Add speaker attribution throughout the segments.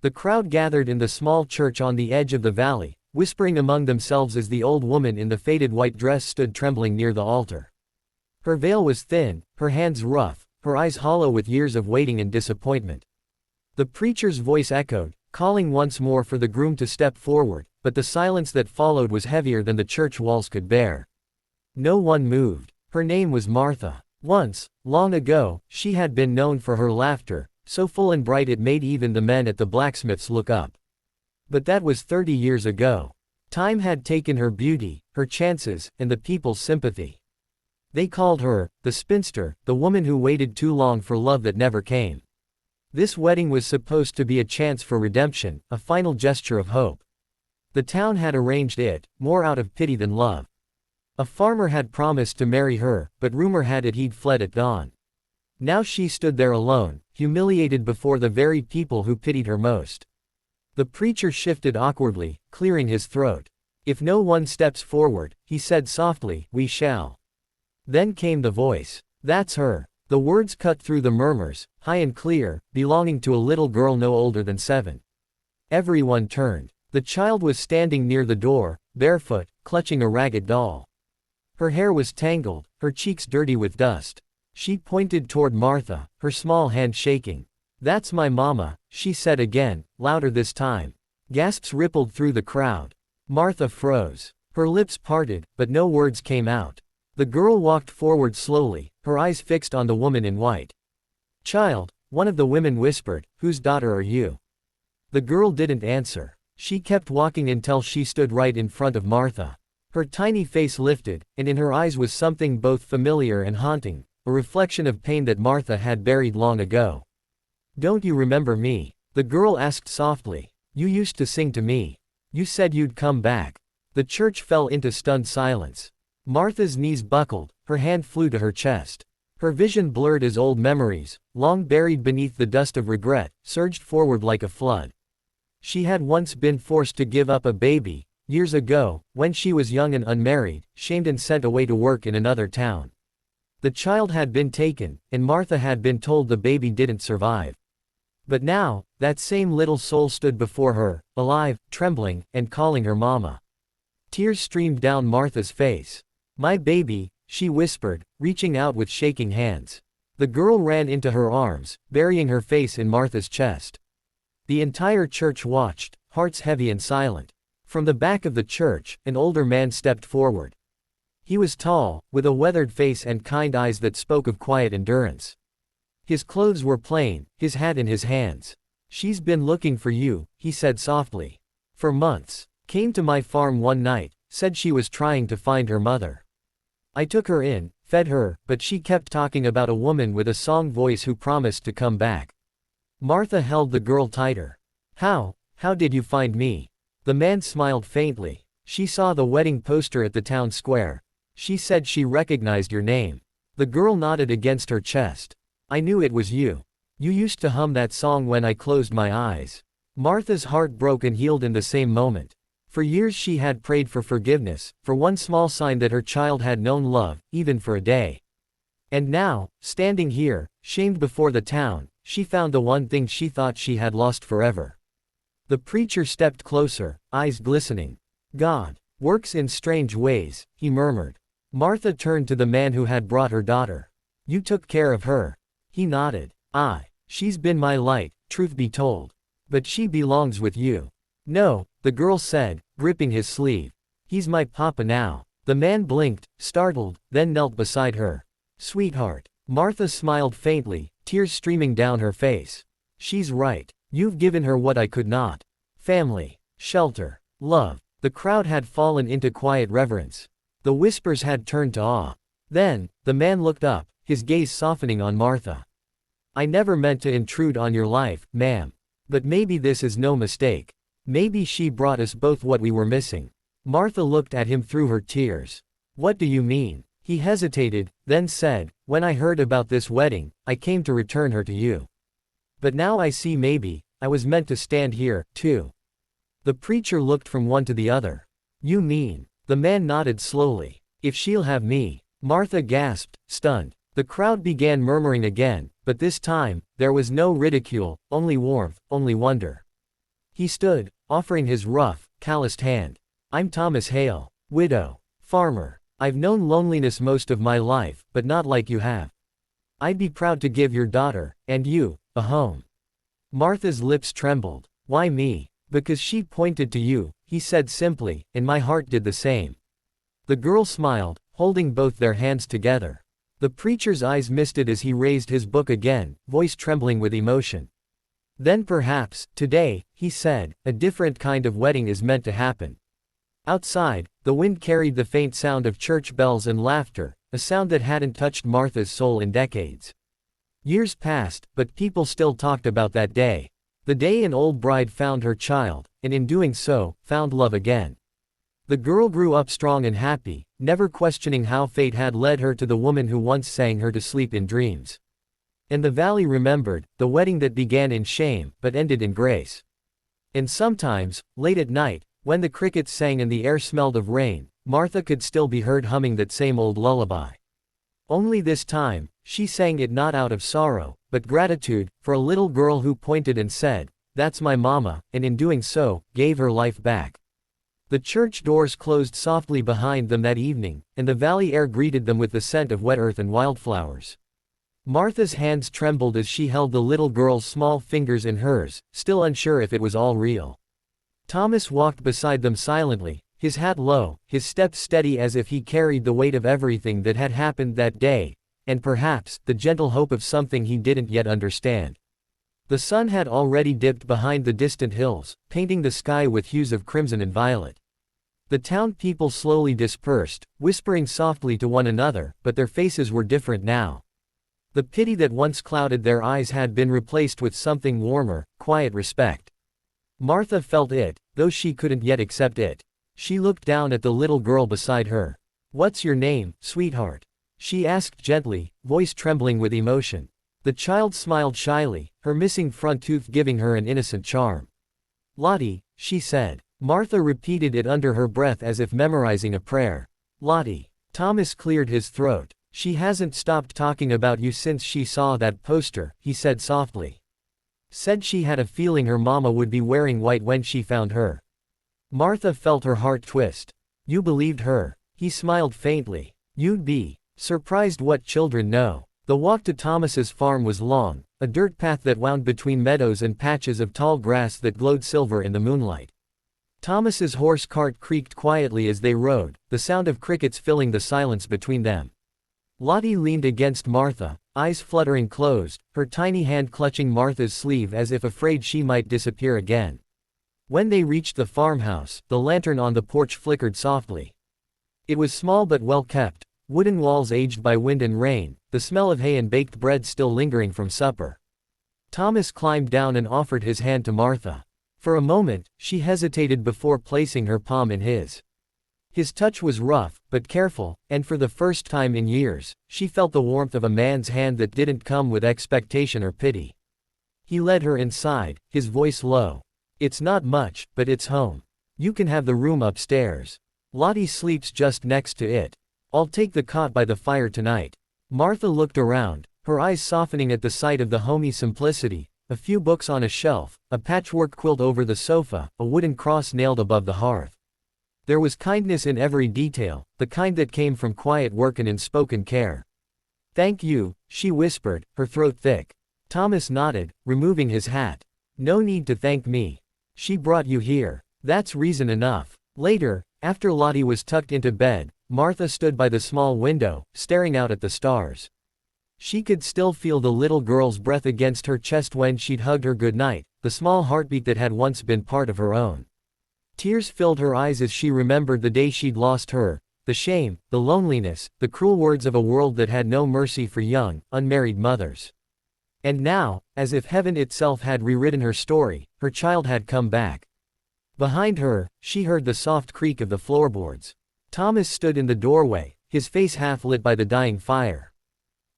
Speaker 1: The crowd gathered in the small church on the edge of the valley, whispering among themselves as the old woman in the faded white dress stood trembling near the altar. Her veil was thin, her hands rough, her eyes hollow with years of waiting and disappointment. The preacher's voice echoed, calling once more for the groom to step forward, but the silence that followed was heavier than the church walls could bear. No one moved. Her name was Martha. Once, long ago, she had been known for her laughter, so full and bright it made even the men at the blacksmith's look up. But that was 30 years ago. Time had taken her beauty, her chances, and the people's sympathy. They called her, the spinster, the woman who waited too long for love that never came. This wedding was supposed to be a chance for redemption, a final gesture of hope. The town had arranged it, more out of pity than love. A farmer had promised to marry her, but rumor had it he'd fled at dawn. Now she stood there alone, humiliated before the very people who pitied her most. The preacher shifted awkwardly, clearing his throat. If no one steps forward, he said softly, we shall. Then came the voice. That's her. The words cut through the murmurs, high and clear, belonging to a little girl no older than 7. Everyone turned. The child was standing near the door, barefoot, clutching a ragged doll. Her hair was tangled, her cheeks dirty with dust. She pointed toward Martha, her small hand shaking. That's my mama, she said again, louder this time. Gasps rippled through the crowd. Martha froze. Her lips parted, but no words came out. The girl walked forward slowly, her eyes fixed on the woman in white. Child, one of the women whispered, whose daughter are you? The girl didn't answer. She kept walking until she stood right in front of Martha. Her tiny face lifted, and in her eyes was something both familiar and haunting, a reflection of pain that Martha had buried long ago. Don't you remember me? The girl asked softly. You used to sing to me. You said you'd come back. The church fell into stunned silence. Martha's knees buckled, her hand flew to her chest. Her vision blurred as old memories, long buried beneath the dust of regret, surged forward like a flood. She had once been forced to give up a baby, years ago, when she was young and unmarried, shamed and sent away to work in another town. The child had been taken, and Martha had been told the baby didn't survive. But now, that same little soul stood before her, alive, trembling, and calling her mama. Tears streamed down Martha's face. My baby, she whispered, reaching out with shaking hands. The girl ran into her arms, burying her face in Martha's chest. The entire church watched, hearts heavy and silent. From the back of the church, an older man stepped forward. He was tall, with a weathered face and kind eyes that spoke of quiet endurance. His clothes were plain, his hat in his hands. She's been looking for you, he said softly. For months. Came to my farm one night, said she was trying to find her mother. I took her in, fed her, but she kept talking about a woman with a song voice who promised to come back. Martha held the girl tighter. How did you find me? The man smiled faintly. She saw the wedding poster at the town square. She said she recognized your name. The girl nodded against her chest. I knew it was you. You used to hum that song when I closed my eyes. Martha's heart broke and healed in the same moment. For years she had prayed for forgiveness, for one small sign that her child had known love, even for a day. And now, standing here, shamed before the town, she found the one thing she thought she had lost forever. The preacher stepped closer, eyes glistening. God works in strange ways, he murmured. Martha turned to the man who had brought her daughter. You took care of her. He nodded. She's been my light, truth be told. But she belongs with you. No, the girl said, gripping his sleeve. He's my papa now. The man blinked, startled, then knelt beside her. Sweetheart. Martha smiled faintly, tears streaming down her face. She's right. You've given her what I could not. Family. Shelter. Love. The crowd had fallen into quiet reverence. The whispers had turned to awe. Then, the man looked up, his gaze softening on Martha. I never meant to intrude on your life, ma'am. But maybe this is no mistake. Maybe she brought us both what we were missing. Martha looked at him through her tears. What do you mean? He hesitated, then said, when I heard about this wedding, I came to return her to you. But now I see maybe, I was meant to stand here, too. The preacher looked from one to the other. You mean? The man nodded slowly. If she'll have me. Martha gasped, stunned. The crowd began murmuring again, but this time, there was no ridicule, only warmth, only wonder. He stood, offering his rough, calloused hand. I'm Thomas Hale, widow, farmer. I've known loneliness most of my life, but not like you have. I'd be proud to give your daughter, and you, a home. Martha's lips trembled. Why me? Because she pointed to you, he said simply, and my heart did the same. The girl smiled, holding both their hands together. The preacher's eyes misted as he raised his book again, voice trembling with emotion. Then perhaps, today, he said, a different kind of wedding is meant to happen. Outside, the wind carried the faint sound of church bells and laughter, a sound that hadn't touched Martha's soul in decades. Years passed, but people still talked about that day. The day an old bride found her child, and in doing so, found love again. The girl grew up strong and happy, never questioning how fate had led her to the woman who once sang her to sleep in dreams. And the valley remembered, the wedding that began in shame, but ended in grace. And sometimes, late at night, when the crickets sang and the air smelled of rain, Martha could still be heard humming that same old lullaby. Only this time, she sang it not out of sorrow, but gratitude, for a little girl who pointed and said, "That's my mama," and in doing so, gave her life back. The church doors closed softly behind them that evening, and the valley air greeted them with the scent of wet earth and wildflowers. Martha's hands trembled as she held the little girl's small fingers in hers, still unsure if it was all real. Thomas walked beside them silently, his hat low, his steps steady as if he carried the weight of everything that had happened that day, and perhaps, the gentle hope of something he didn't yet understand. The sun had already dipped behind the distant hills, painting the sky with hues of crimson and violet. The town people slowly dispersed, whispering softly to one another, but their faces were different now. The pity that once clouded their eyes had been replaced with something warmer, quiet respect. Martha felt it, though she couldn't yet accept it. She looked down at the little girl beside her. "What's your name, sweetheart?" she asked gently, voice trembling with emotion. The child smiled shyly, her missing front tooth giving her an innocent charm. "Lottie," she said. Martha repeated it under her breath as if memorizing a prayer. "Lottie." Thomas cleared his throat. "She hasn't stopped talking about you since she saw that poster," he said softly. "Said she had a feeling her mama would be wearing white when she found her." Martha felt her heart twist. "You believed her?" He smiled faintly. "You'd be surprised what children know." The walk to Thomas's farm was long, a dirt path that wound between meadows and patches of tall grass that glowed silver in the moonlight. Thomas's horse cart creaked quietly as they rode, the sound of crickets filling the silence between them. Lottie leaned against Martha, eyes fluttering closed, her tiny hand clutching Martha's sleeve as if afraid she might disappear again. When they reached the farmhouse, the lantern on the porch flickered softly. It was small but well kept, wooden walls aged by wind and rain, the smell of hay and baked bread still lingering from supper. Thomas climbed down and offered his hand to Martha. For a moment, she hesitated before placing her palm in his. His touch was rough, but careful, and for the first time in years, she felt the warmth of a man's hand that didn't come with expectation or pity. He led her inside, his voice low. "It's not much, but it's home. You can have the room upstairs. Lottie sleeps just next to it. I'll take the cot by the fire tonight." Martha looked around, her eyes softening at the sight of the homey simplicity, a few books on a shelf, a patchwork quilt over the sofa, a wooden cross nailed above the hearth. There was kindness in every detail, the kind that came from quiet work and unspoken care. "Thank you," she whispered, her throat thick. Thomas nodded, removing his hat. "No need to thank me. She brought you here. That's reason enough." Later, after Lottie was tucked into bed, Martha stood by the small window, staring out at the stars. She could still feel the little girl's breath against her chest when she'd hugged her goodnight, the small heartbeat that had once been part of her own. Tears filled her eyes as she remembered the day she'd lost her, the shame, the loneliness, the cruel words of a world that had no mercy for young, unmarried mothers. And now, as if heaven itself had rewritten her story, her child had come back. Behind her, she heard the soft creak of the floorboards. Thomas stood in the doorway, his face half lit by the dying fire.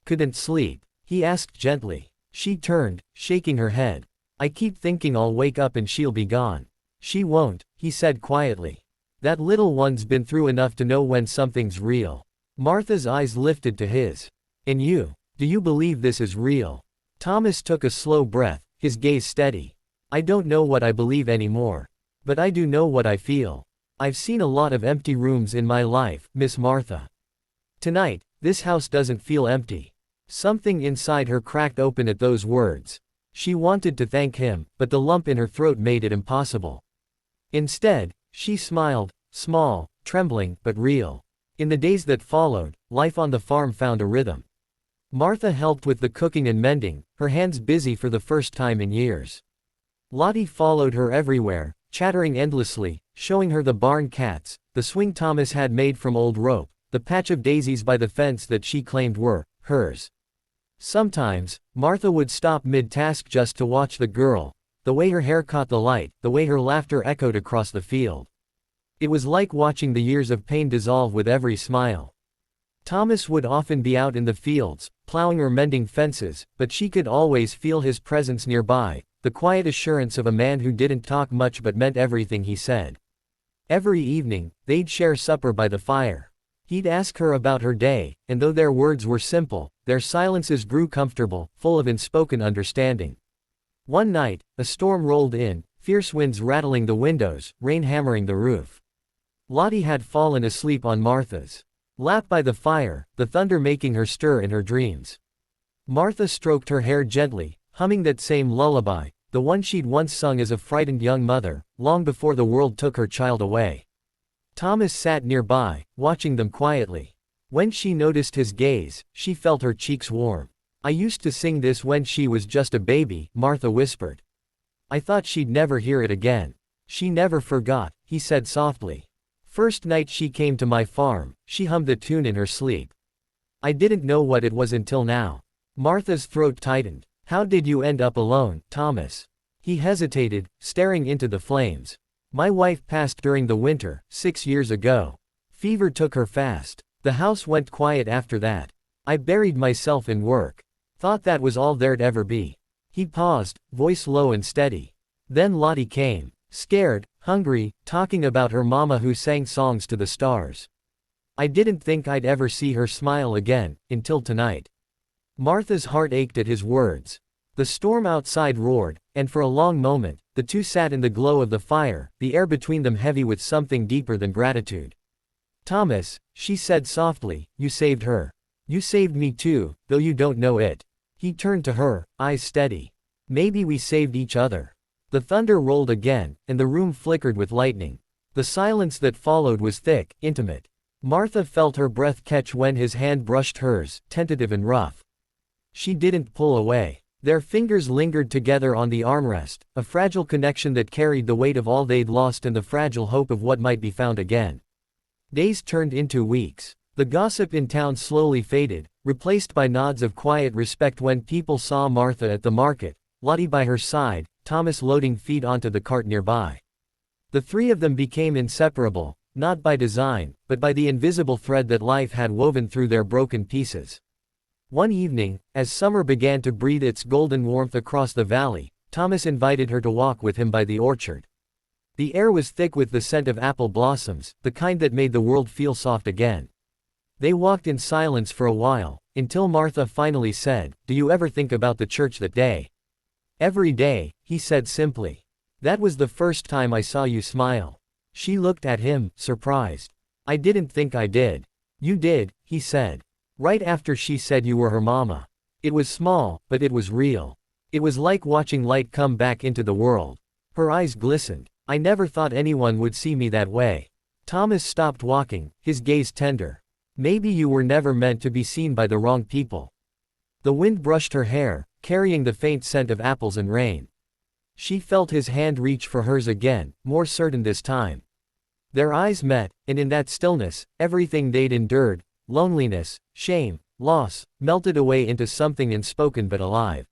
Speaker 1: "Couldn't sleep?" he asked gently. She turned, shaking her head. "I keep thinking I'll wake up and she'll be gone." "She won't," he said quietly. "That little one's been through enough to know when something's real." Martha's eyes lifted to his. "And you? Do you believe this is real?" Thomas took a slow breath, his gaze steady. I don't know what I believe anymore. But I do know what I feel. I've seen a lot of empty rooms in my life, Miss Martha. Tonight, this house doesn't feel empty. Something inside her cracked open at those words. She wanted to thank him, but the lump in her throat made it impossible. Instead, she smiled, small, trembling, but real. In the days that followed, life on the farm found a rhythm. Martha helped with the cooking and mending, her hands busy for the first time in years. Lottie followed her everywhere, chattering endlessly, showing her the barn cats, the swing Thomas had made from old rope, the patch of daisies by the fence that she claimed were hers. Sometimes, Martha would stop mid-task just to watch the girl, the way her hair caught the light, the way her laughter echoed across the field. It was like watching the years of pain dissolve with every smile. Thomas would often be out in the fields, plowing or mending fences, but she could always feel his presence nearby, the quiet assurance of a man who didn't talk much but meant everything he said. Every evening, they'd share supper by the fire. He'd ask her about her day, and though their words were simple, their silences grew comfortable, full of unspoken understanding. One night, a storm rolled in, fierce winds rattling the windows, rain hammering the roof. Lottie had fallen asleep on Martha's lap by the fire, the thunder making her stir in her dreams. Martha stroked her hair gently, humming that same lullaby, the one she'd once sung as a frightened young mother, long before the world took her child away. Thomas sat nearby, watching them quietly. When she noticed his gaze, she felt her cheeks warm. "I used to sing this when she was just a baby," Martha whispered. "I thought she'd never hear it again." "She never forgot," he said softly. "First night she came to my farm, she hummed the tune in her sleep. I didn't know what it was until now." Martha's throat tightened. "How did you end up alone, Thomas?" He hesitated, staring into the flames. "My wife passed during the winter, 6 years ago. Fever took her fast. The house went quiet after that. I buried myself in work. Thought that was all there'd ever be." He paused, voice low and steady. Then Lottie came. Scared, hungry, talking about her mama who sang songs to the stars. "I didn't think I'd ever see her smile again, until tonight." Martha's heart ached at his words. The storm outside roared, and for a long moment, the two sat in the glow of the fire, the air between them heavy with something deeper than gratitude. "Thomas," she said softly, "you saved her. You saved me too, though you don't know it." He turned to her, eyes steady. "Maybe we saved each other." The thunder rolled again, and the room flickered with lightning. The silence that followed was thick, intimate. Martha felt her breath catch when his hand brushed hers, tentative and rough. She didn't pull away. Their fingers lingered together on the armrest, a fragile connection that carried the weight of all they'd lost and the fragile hope of what might be found again. Days turned into weeks. The gossip in town slowly faded, replaced by nods of quiet respect when people saw Martha at the market, Lottie by her side, Thomas loading feed onto the cart nearby. The three of them became inseparable, not by design, but by the invisible thread that life had woven through their broken pieces. One evening, as summer began to breathe its golden warmth across the valley, Thomas invited her to walk with him by the orchard. The air was thick with the scent of apple blossoms, the kind that made the world feel soft again. They walked in silence for a while, until Martha finally said, "Do you ever think about the church that day?" "Every day," he said simply. "That was the first time I saw you smile." She looked at him, surprised. "I didn't think I did." "You did," he said. "Right after she said you were her mama." It was small, but it was real. It was like watching light come back into the world. Her eyes glistened. "I never thought anyone would see me that way." Thomas stopped walking, his gaze tender. "Maybe you were never meant to be seen by the wrong people." The wind brushed her hair, carrying the faint scent of apples and rain. She felt his hand reach for hers again, more certain this time. Their eyes met, and in that stillness, everything they'd endured, loneliness, shame, loss, melted away into something unspoken but alive.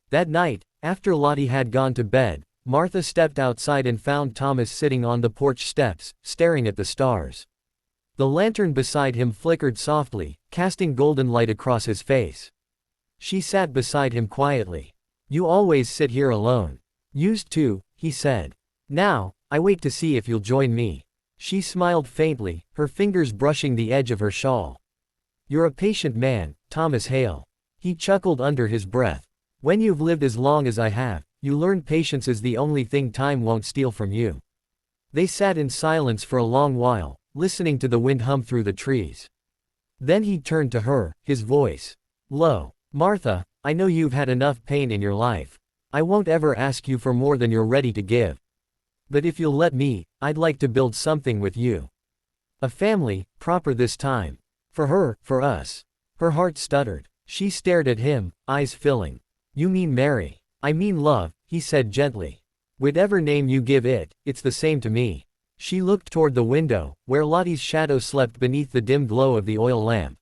Speaker 1: That night, after Lottie had gone to bed, Martha stepped outside and found Thomas sitting on the porch steps, staring at the stars. The lantern beside him flickered softly, casting golden light across his face. She sat beside him quietly. "You always sit here alone." "Used to," he said. "Now, I wait to see if you'll join me." She smiled faintly, her fingers brushing the edge of her shawl. "You're a patient man, Thomas Hale." He chuckled under his breath. "When you've lived as long as I have, you learn patience is the only thing time won't steal from you. They sat in silence for a long while, listening to the wind hum through the trees. Then he turned to her, his voice low. Martha, I know you've had enough pain in your life. I won't ever ask you for more than you're ready to give. But if you'll let me, I'd like to build something with you. A family, proper this time. For her, for us. Her heart stuttered. She stared at him, eyes filling. You mean marry? I mean love, he said gently. Whatever name you give it, it's the same to me. She looked toward the window, where Lottie's shadow slept beneath the dim glow of the oil lamp.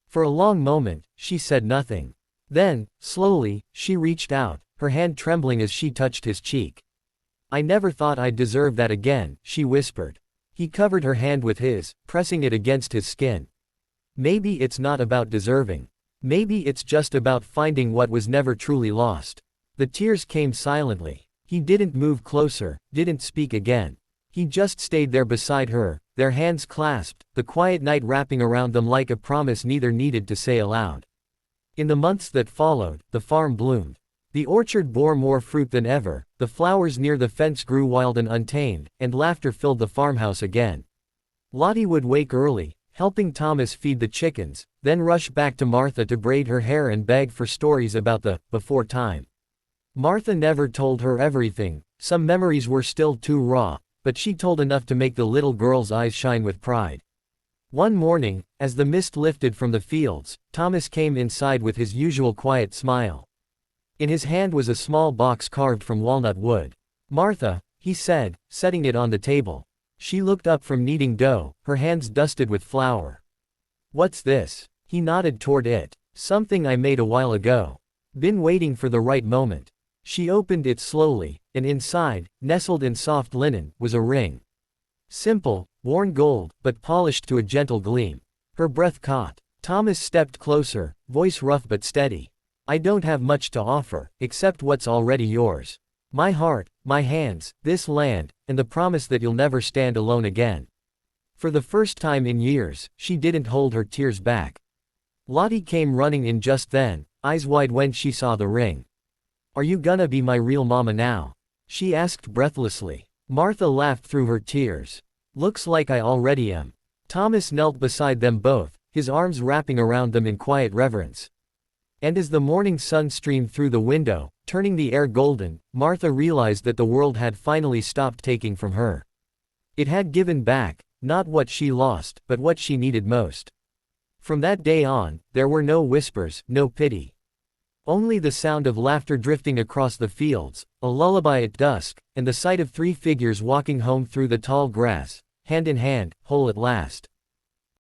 Speaker 1: For a long moment, she said nothing. Then, slowly, she reached out, her hand trembling as she touched his cheek. I never thought I'd deserve that again, she whispered. He covered her hand with his, pressing it against his skin. Maybe it's not about deserving. Maybe it's just about finding what was never truly lost. The tears came silently. He didn't move closer, didn't speak again. He just stayed there beside her, their hands clasped, the quiet night wrapping around them like a promise neither needed to say aloud. In the months that followed, the farm bloomed. The orchard bore more fruit than ever, the flowers near the fence grew wild and untamed, and laughter filled the farmhouse again. Lottie would wake early, helping Thomas feed the chickens, then rush back to Martha to braid her hair and beg for stories about the before time. Martha never told her everything, some memories were still too raw, but she told enough to make the little girl's eyes shine with pride. One morning, as the mist lifted from the fields, Thomas came inside with his usual quiet smile. In his hand was a small box carved from walnut wood. Martha, he said, setting it on the table. She looked up from kneading dough, her hands dusted with flour. What's this? He nodded toward it. Something I made a while ago. Been waiting for the right moment. She opened it slowly, and inside, nestled in soft linen, was a ring. Simple, worn gold, but polished to a gentle gleam. Her breath caught. Thomas stepped closer, voice rough but steady. I don't have much to offer, except what's already yours. My heart, my hands, this land, and the promise that you'll never stand alone again. For the first time in years, she didn't hold her tears back. Lottie came running in just then, eyes wide when she saw the ring. Are you gonna be my real mama now? She asked breathlessly. Martha laughed through her tears. Looks like I already am. Thomas knelt beside them both, his arms wrapping around them in quiet reverence. And as the morning sun streamed through the window, turning the air golden, Martha realized that the world had finally stopped taking from her. It had given back, not what she lost, but what she needed most. From that day on, there were no whispers, no pity. Only the sound of laughter drifting across the fields, a lullaby at dusk, and the sight of three figures walking home through the tall grass, hand in hand, whole at last.